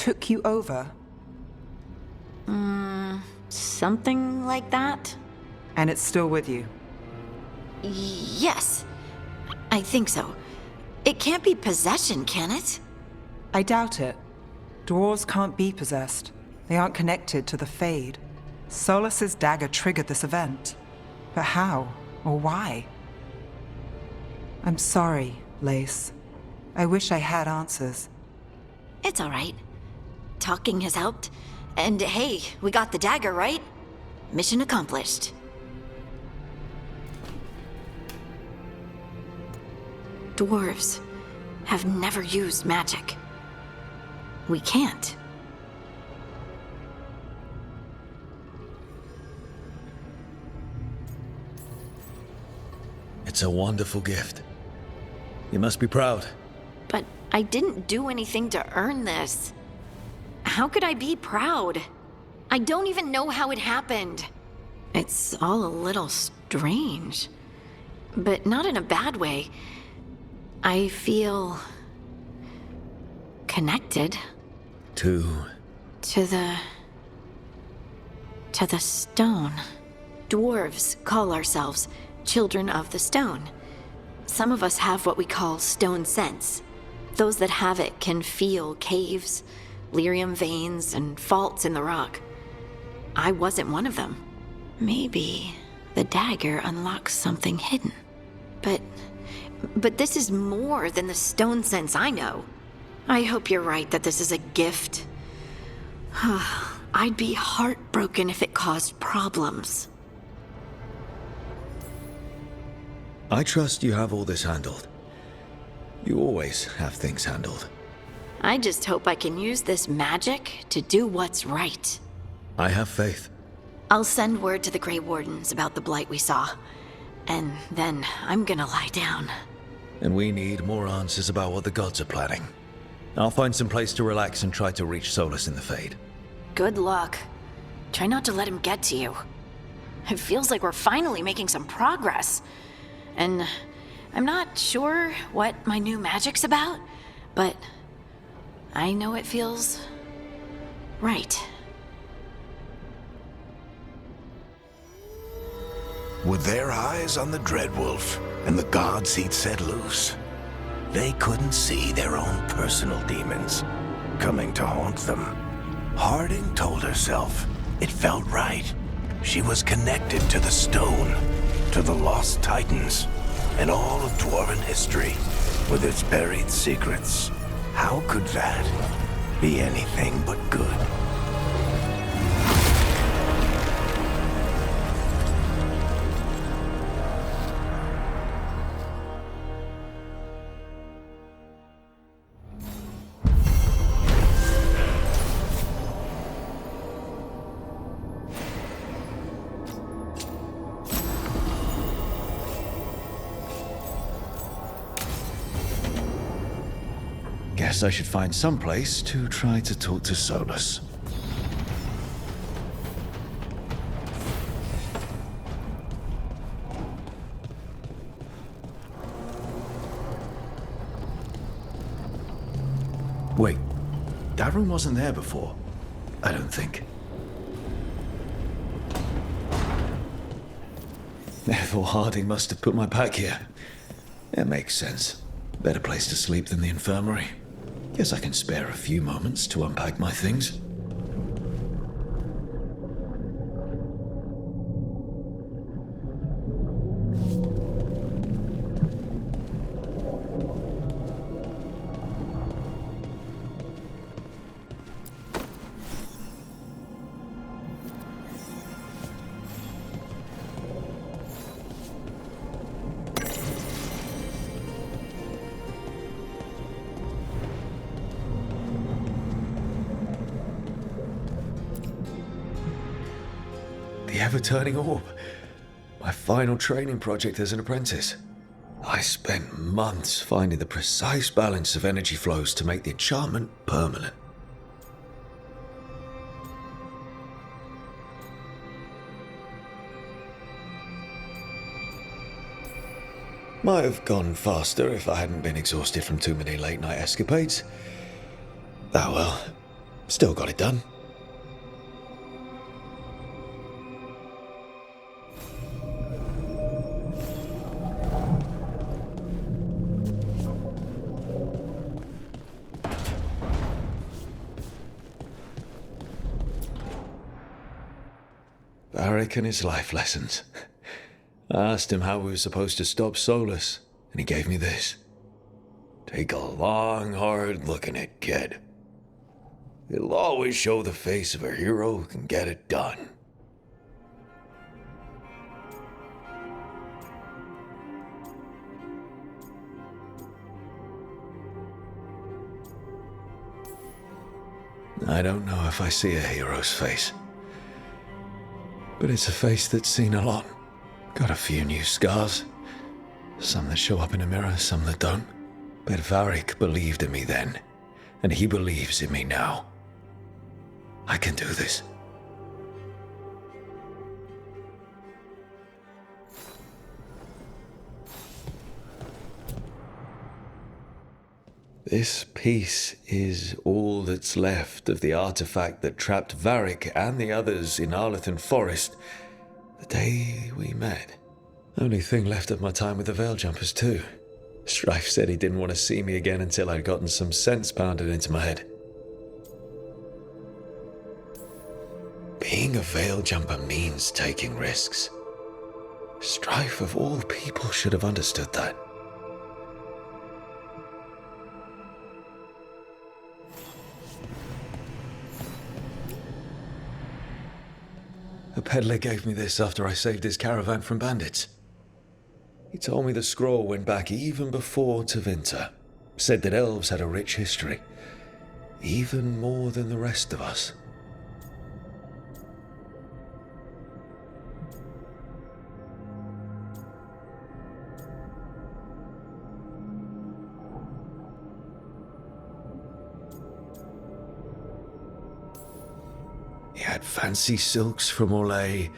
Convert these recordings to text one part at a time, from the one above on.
took you over? Something like that? And it's still with you? Yes. I think so. It can't be possession, can it? I doubt it. Dwarves can't be possessed. They aren't connected to the Fade. Solus's dagger triggered this event. But how? Or why? I'm sorry, Lace. I wish I had answers. It's all right. Talking has helped. And hey, we got the dagger, right? Mission accomplished. Dwarves have never used magic. We can't. It's a wonderful gift. You must be proud. But I didn't do anything to earn this. How could I be proud? I don't even know how it happened. It's all a little strange. But not in a bad way. I feel... connected. To the stone. Dwarves call ourselves children of the stone. Some of us have what we call stone sense. Those that have it can feel caves, lyrium veins, and faults in the rock. I wasn't one of them. Maybe the dagger unlocks something hidden. But this is more than the stone sense I know. I hope you're right that this is a gift. I'd be heartbroken if it caused problems. I trust you have all this handled. You always have things handled. I just hope I can use this magic to do what's right. I have faith. I'll send word to the Grey Wardens about the blight we saw. And then I'm gonna lie down. And we need more answers about what the gods are planning. I'll find some place to relax and try to reach Solus in the Fade. Good luck. Try not to let him get to you. It feels like we're finally making some progress. And I'm not sure what my new magic's about, but I know it feels right. With their eyes on the Dreadwolf and the gods he'd set loose, they couldn't see their own personal demons coming to haunt them. Harding told herself it felt right. She was connected to the stone, to the lost titans, and all of Dwarven history with its buried secrets. How could that be anything but good? Guess I should find some place to try to talk to Solus. Wait, that room wasn't there before. I don't think. Therefore, Harding must have put my pack here. It makes sense. Better place to sleep than the infirmary. Guess I can spare a few moments to unpack my things. The ever-turning orb. My final training project as an apprentice. I spent months finding the precise balance of energy flows to make the enchantment permanent. Might have gone faster if I hadn't been exhausted from too many late-night escapades. Oh well, Still got it done. Varric and his life lessons. I asked him how we were supposed to stop Solus, and he gave me this. Take a long, hard look at it, kid. It'll always show the face of a hero who can get it done. I don't know if I see a hero's face. But it's a face that's seen a lot. Got a few new scars. Some that show up in a mirror, some that don't. But Varric believed in me then, and he believes in me now. I can do this. This piece is all that's left of the artifact that trapped Varric and the others in Arlethan Forest the day we met. Only thing left of my time with the Veiljumpers too. Strife said he didn't want to see me again until I'd gotten some sense pounded into my head. Being a Veiljumper means taking risks. Strife of all people should have understood that. A peddler gave me this after I saved his caravan from bandits. He told me the scroll went back even before Tevinter. Said that elves had a rich history, even more than the rest of us. He had fancy silks from Orlais,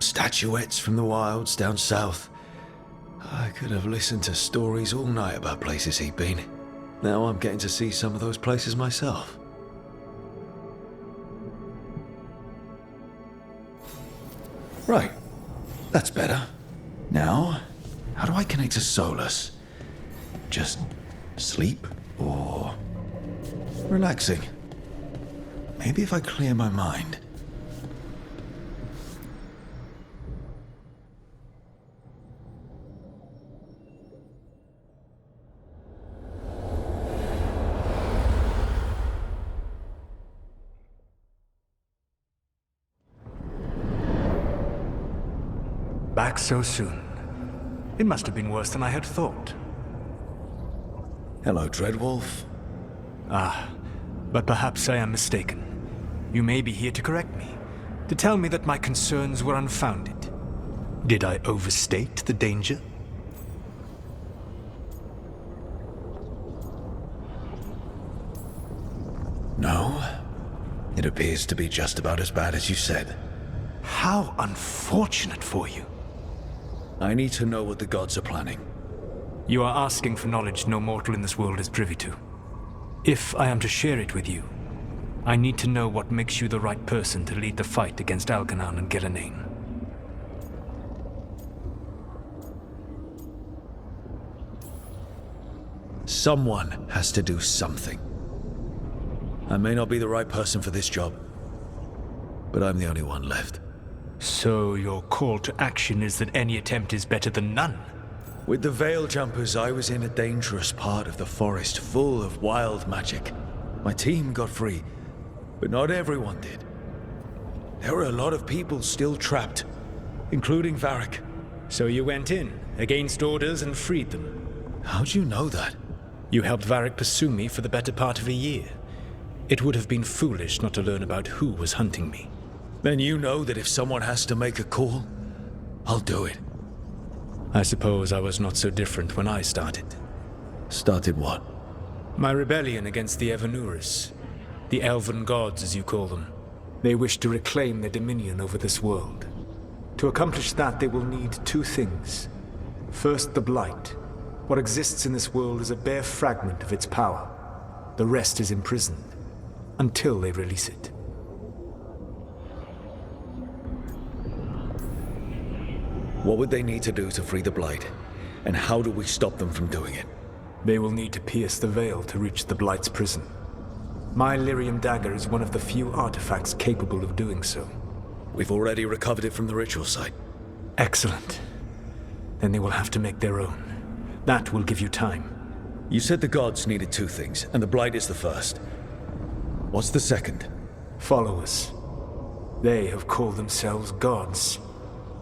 statuettes from the wilds down south. I could have listened to stories all night about places he'd been. Now I'm getting to see some of those places myself. Right, that's better. Now, how do I connect to Solus? Just sleep or relaxing? Maybe if I clear my mind. Back so soon. It must have been worse than I had thought. Hello, Dreadwolf. But perhaps I am mistaken. You may be here to correct me, to tell me that my concerns were unfounded. Did I overstate the danger? No. It appears to be just about as bad as you said. How unfortunate for you. I need to know what the gods are planning. You are asking for knowledge no mortal in this world is privy to. If I am to share it with you, I need to know what makes you the right person to lead the fight against Algernon and Gillenane. Someone has to do something. I may not be the right person for this job, but I'm the only one left. So your call to action is that any attempt is better than none? With the Veiljumpers, I was in a dangerous part of the forest full of wild magic. My team got free, but not everyone did. There were a lot of people still trapped, including Varric. So you went in, against orders, and freed them? How'd you know that? You helped Varric pursue me for the better part of a year. It would have been foolish not to learn about who was hunting me. Then you know that if someone has to make a call, I'll do it. I suppose I was not so different when I started. Started what? My rebellion against the Evanuris. The elven gods, as you call them. They wish to reclaim their dominion over this world. To accomplish that, they will need two things. First, the Blight. What exists in this world is a bare fragment of its power. The rest is imprisoned. until they release it. What would they need to do to free the Blight? And how do we stop them from doing it? They will need to pierce the veil to reach the Blight's prison. My lyrium dagger is one of the few artifacts capable of doing so. We've already recovered it from the ritual site. Excellent. Then they will have to make their own. That will give you time. You said the gods needed two things, and the Blight is the first. What's the second? Followers. They have called themselves gods.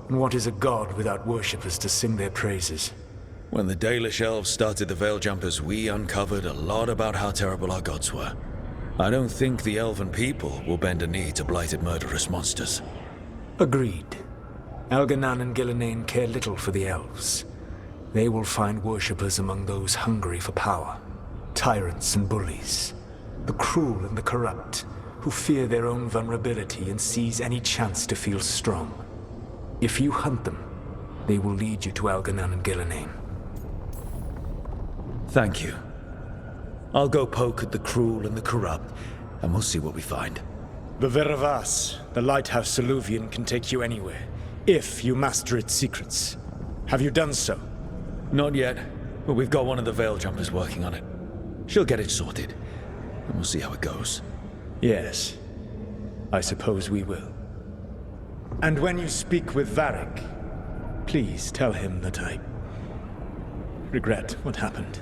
And what is a god without worshippers to sing their praises? When the Dalish elves started the Veil Jumpers, we uncovered a lot about how terrible our gods were. I don't think the elven people will bend a knee to blighted murderous monsters. Agreed. Elganan and Gillenane care little for the elves. They will find worshippers among those hungry for power. Tyrants and bullies. The cruel and the corrupt, who fear their own vulnerability and seize any chance to feel strong. If you hunt them, they will lead you to Elganan and Gillenane. Thank you. I'll go poke at the cruel and the corrupt, and we'll see what we find. The Veravas, the lighthouse Soluvian, can take you anywhere, if you master its secrets. Have you done so? Not yet, but we've got one of the Veil Jumpers working on it. She'll get it sorted, and we'll see how it goes. Yes, I suppose we will. And when you speak with Varric, please tell him that I regret what happened.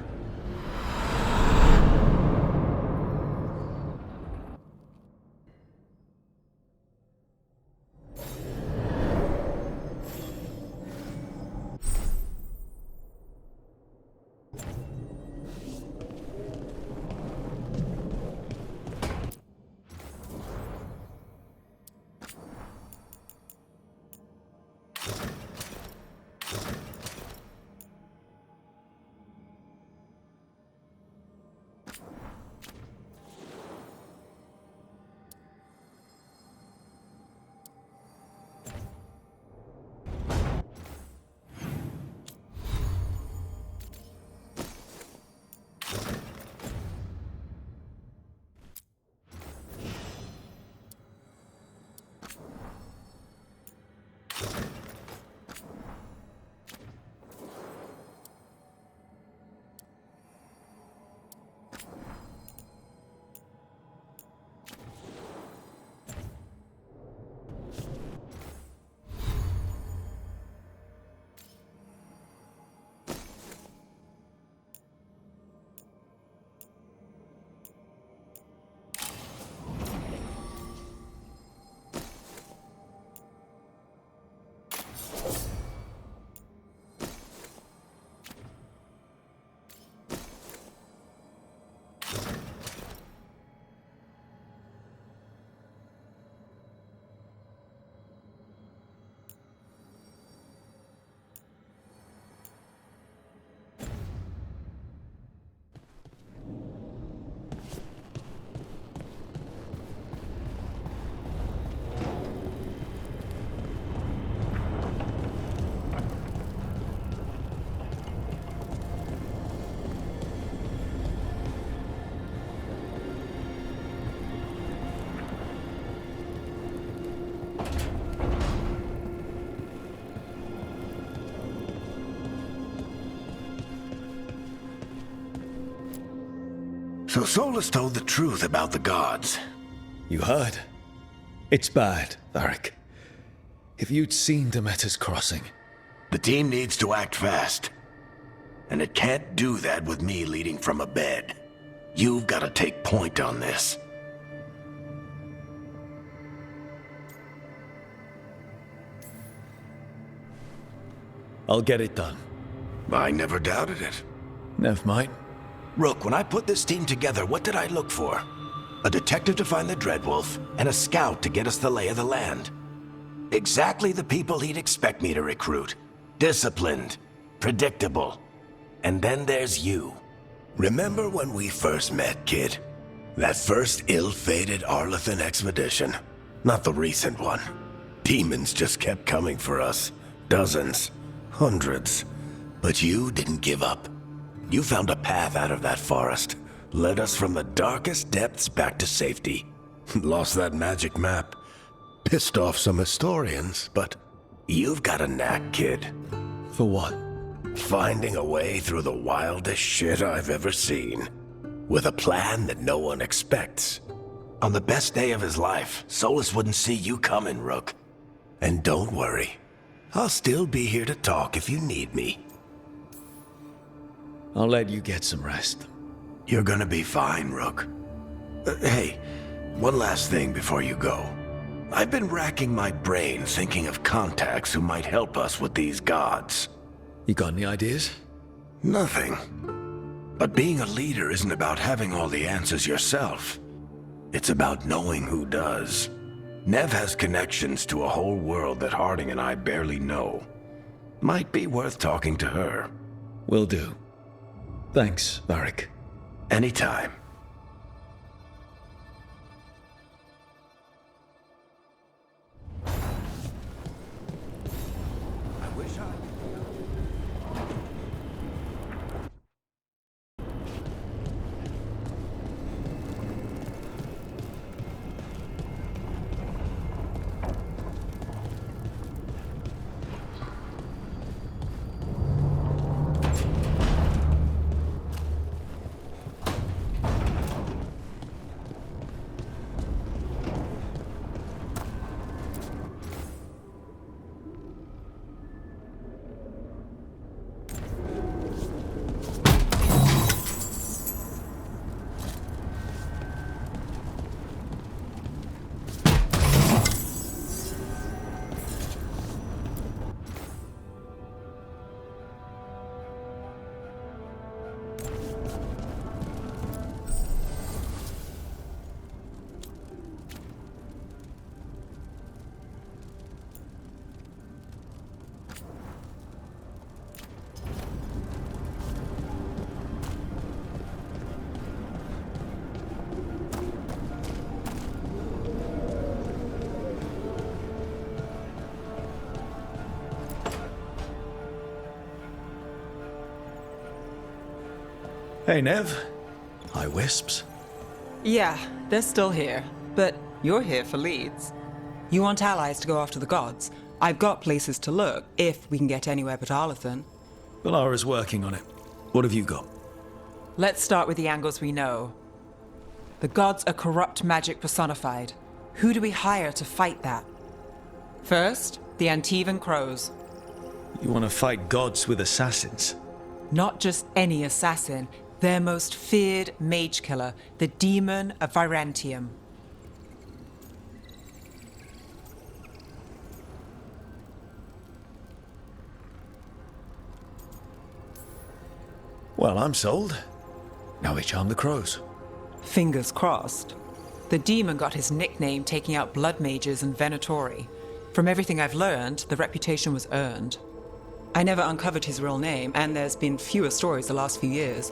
So Solus told the truth about the gods. You heard? It's bad, Varric. If you'd seen Demeter's crossing... The team needs to act fast. And it can't do that with me leading from a bed. You've got to take point on this. I'll get it done. I never doubted it. Never mind. Rook, when I put this team together, what did I look for? A detective to find the Dreadwolf, and a scout to get us the lay of the land. Exactly the people he'd expect me to recruit. Disciplined, predictable. And then there's you. Remember when we first met, kid? That first ill-fated Arlathan expedition. Not the recent one. Demons just kept coming for us. Dozens. Hundreds. But you didn't give up. You found a path out of that forest. led us from the darkest depths back to safety. Lost that magic map. Pissed off some historians, but you've got a knack, kid. For what? Finding a way through the wildest shit I've ever seen. With a plan that no one expects. On the best day of his life, Solus wouldn't see you coming, Rook. And don't worry. I'll still be here to talk if you need me. I'll let you get some rest. You're gonna be fine, Rook. Hey, one last thing before you go. I've been racking my brain thinking of contacts who might help us with these gods. You got any ideas? Nothing. But being a leader isn't about having all the answers yourself. It's about knowing who does. Nev has connections to a whole world that Harding and I barely know. Might be worth talking to her. Will do. Thanks, Varric. Anytime. Hey, Nev. Hi, Wisps. Yeah, they're still here. But you're here for leads. You want allies to go after the gods? I've got places to look, if we can get anywhere but Arlathan. Valara's working on it. What have you got? Let's start with the angles we know. The gods are corrupt magic personified. Who do we hire to fight that? First, the Antivan Crows. You want to fight gods with assassins? Not just any assassin, their most feared mage killer, the Demon of Virantium. Well, I'm sold. Now we charm the crows. Fingers crossed. The demon got his nickname taking out blood mages and Venatori. From everything I've learned, the reputation was earned. I never uncovered his real name, and there's been fewer stories the last few years,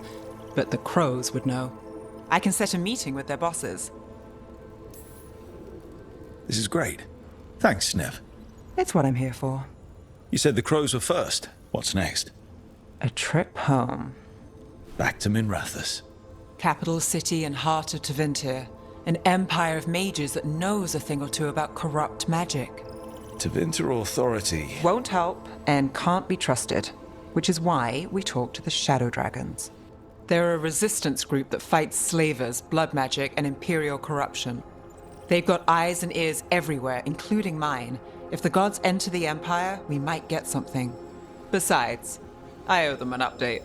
but the crows would know. I can set a meeting with their bosses. This is great. Thanks, Nev. It's what I'm here for. You said the crows were first. What's next? A trip home. Back to Minrathous. Capital city and heart of Tevinter. An empire of mages that knows a thing or two about corrupt magic. Tevinter Authority. Won't help and can't be trusted, which is why we talk to the Shadow Dragons. They're a resistance group that fights slavers, blood magic, and imperial corruption. They've got eyes and ears everywhere, including mine. If the gods enter the Empire, we might get something. Besides, I owe them an update.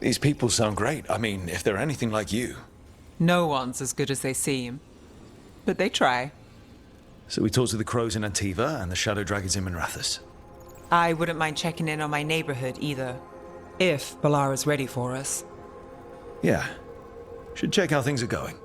These people sound great. I mean, if they're anything like you. No one's as good as they seem. But they try. So we talk to the crows in Antiva and the Shadow Dragons in Minrathous. I wouldn't mind checking in on my neighborhood either. If Balara's ready for us. Yeah. Should check how things are going.